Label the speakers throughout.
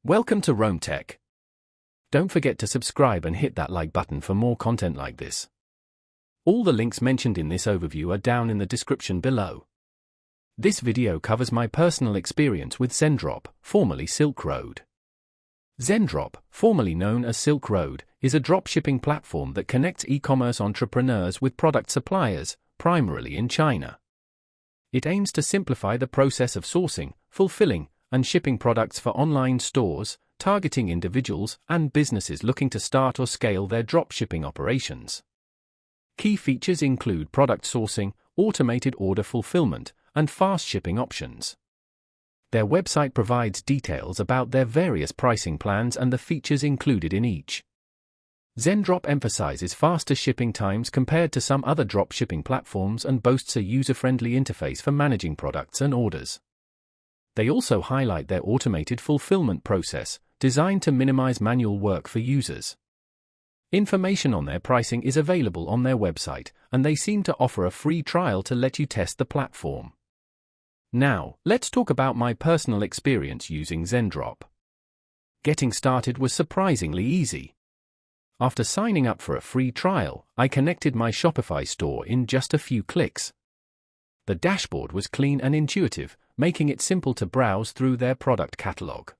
Speaker 1: Welcome to Rome Tech. Don't forget to subscribe and hit that like button for more content like this. All the links mentioned in this overview are down in the description below. This video covers my personal experience with Zendrop, formerly Silkroad. Zendrop, formerly known as Silkroad, is a dropshipping platform that connects e-commerce entrepreneurs with product suppliers, primarily in China. It aims to simplify the process of sourcing, fulfilling, and shipping products for online stores, targeting individuals and businesses looking to start or scale their dropshipping operations. Key features include product sourcing, automated order fulfillment, and fast shipping options. Their website provides details about their various pricing plans and the features included in each. Zendrop emphasizes faster shipping times compared to some other dropshipping platforms and boasts a user-friendly interface for managing products and orders. They also highlight their automated fulfillment process, designed to minimize manual work for users. Information on their pricing is available on their website, and they seem to offer a free trial to let you test the platform. Now, let's talk about my personal experience using Zendrop. Getting started was surprisingly easy. After signing up for a free trial, I connected my Shopify store in just a few clicks. The dashboard was clean and intuitive, making it simple to browse through their product catalog.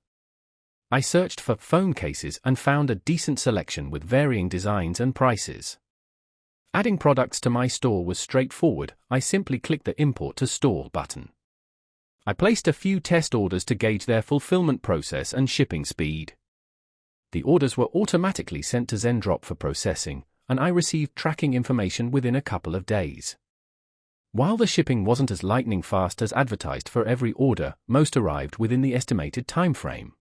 Speaker 1: I searched for phone cases and found a decent selection with varying designs and prices. Adding products to my store was straightforward. I simply clicked the Import to Store button. I placed a few test orders to gauge their fulfillment process and shipping speed. The orders were automatically sent to Zendrop for processing, and I received tracking information within a couple of days. While the shipping wasn't as lightning fast as advertised for every order, most arrived within the estimated time frame.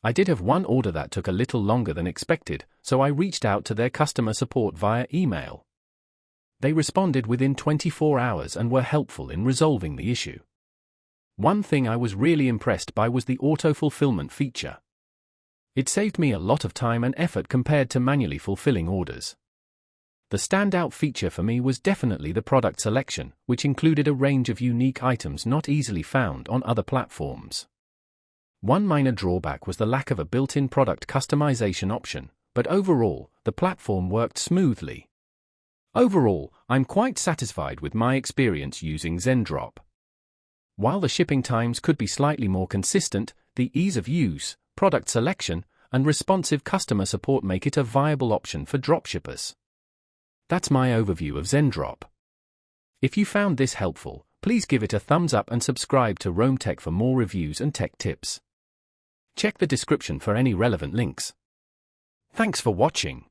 Speaker 1: I did have one order that took a little longer than expected, so I reached out to their customer support via email. They responded within 24 hours and were helpful in resolving the issue. One thing I was really impressed by was the auto-fulfillment feature. It saved me a lot of time and effort compared to manually fulfilling orders. The standout feature for me was definitely the product selection, which included a range of unique items not easily found on other platforms. One minor drawback was the lack of a built-in product customization option, but overall, the platform worked smoothly. Overall, I'm quite satisfied with my experience using Zendrop. While the shipping times could be slightly more consistent, the ease of use, product selection, and responsive customer support make it a viable option for dropshippers. That's my overview of Zendrop. If you found this helpful, please give it a thumbs up and subscribe to Rome Tech for more reviews and tech tips. Check the description for any relevant links. Thanks for watching.